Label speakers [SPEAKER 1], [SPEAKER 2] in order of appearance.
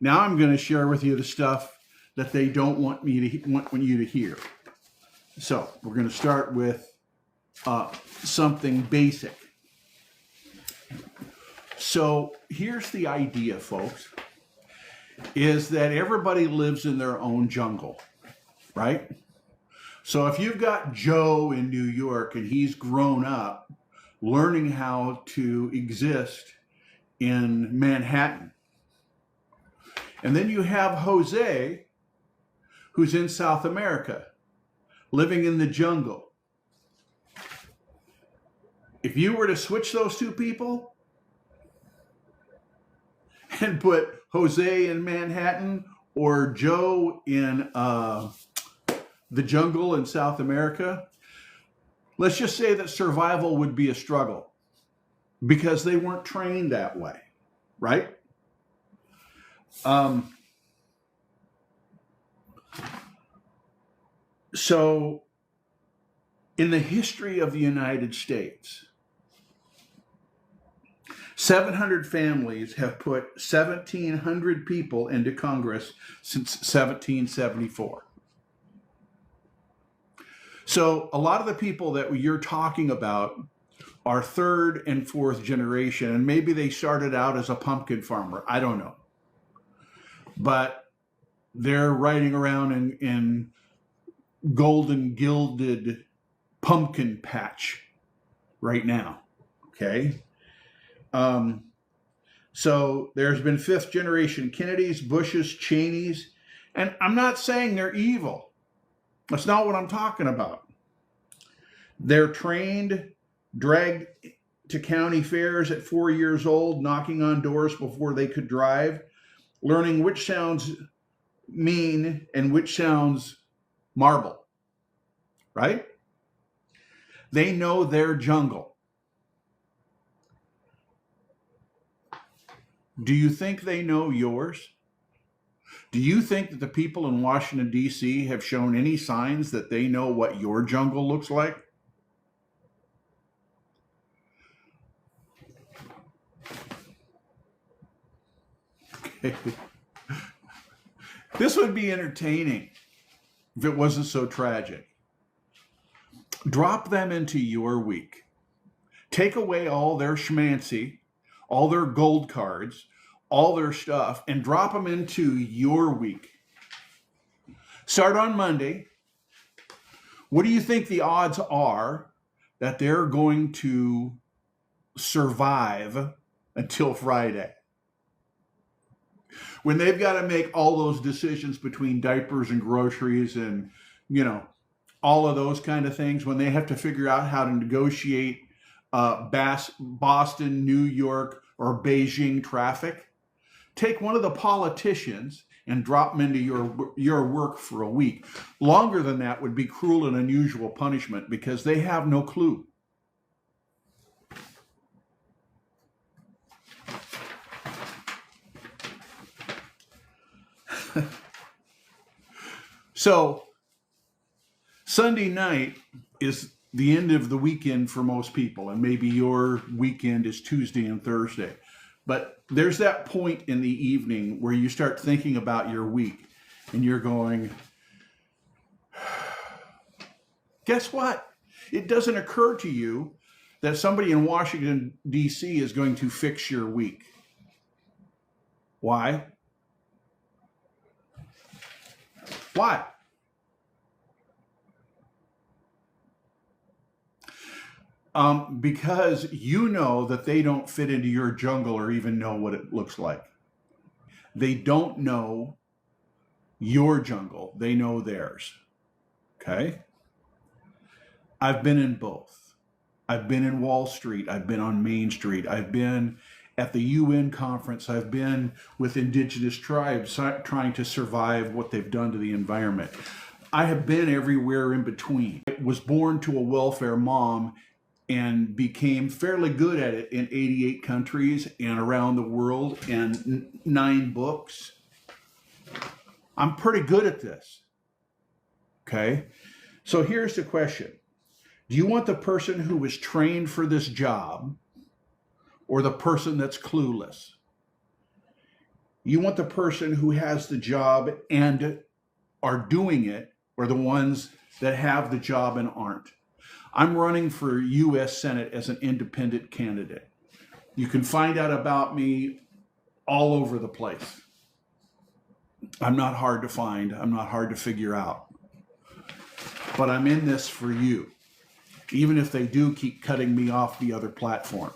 [SPEAKER 1] Now I'm going to share with you the stuff that they don't want you to hear. So we're going to start with something basic. So here's the idea, folks, is that everybody lives in their own jungle, right? So if you've got Joe in New York and he's grown up learning how to exist in Manhattan, and then you have Jose who's in South America living in the jungle. If you were to switch those two people and put Jose in Manhattan or Joe in the jungle in South America, let's just say that survival would be a struggle because they weren't trained that way, right? So in the history of the United States, 700 families have put 1,700 people into Congress since 1774. So a lot of the people that you're talking about are third and fourth generation, and maybe they started out as a pumpkin farmer. I don't know. But they're riding around in golden gilded pumpkin patch right now, okay? So there's been fifth generation Kennedys, Bushes, Cheneys, and I'm not saying they're evil. That's not what I'm talking about. They're trained, dragged to county fairs at 4 years old, knocking on doors before they could drive, learning which sounds mean and which sounds marble, right? They know their jungle. Do you think they know yours? Do you think that the people in Washington, D.C. have shown any signs that they know what your jungle looks like? Okay. This would be entertaining if it wasn't so tragic. Drop them into your week. Take away all their schmancy, all their gold cards, all their stuff, and drop them into your week. Start on Monday. What do you think the odds are that they're going to survive until Friday? When they've got to make all those decisions between diapers and groceries and, all of those kind of things, when they have to figure out how to negotiate Boston, New York, or Beijing traffic, take one of the politicians and drop them into your work for a week. Longer than that would be cruel and unusual punishment because they have no clue. So Sunday night is the end of the weekend for most people, and maybe your weekend is Tuesday and Thursday. But there's that point in the evening where you start thinking about your week and you're going, guess what? It doesn't occur to you that somebody in Washington, D.C. is going to fix your week. Why? Why? Because you know that they don't fit into your jungle or even know what it looks like. They don't know your jungle. They know theirs. Okay? I've been in both. I've been in Wall Street. I've been on Main Street. I've been at the UN conference. I've been with indigenous tribes trying to survive what they've done to the environment. I have been everywhere in between. I was born to a welfare mom and became fairly good at it in 88 countries and around the world and 9 books. I'm pretty good at this. Okay? So here's the question. Do you want the person who was trained for this job or the person that's clueless? You want the person who has the job and are doing it, or the ones that have the job and aren't. I'm running for U.S. Senate as an independent candidate. You can find out about me all over the place. I'm not hard to find. I'm not hard to figure out. But I'm in this for you, even if they do keep cutting me off the other platform.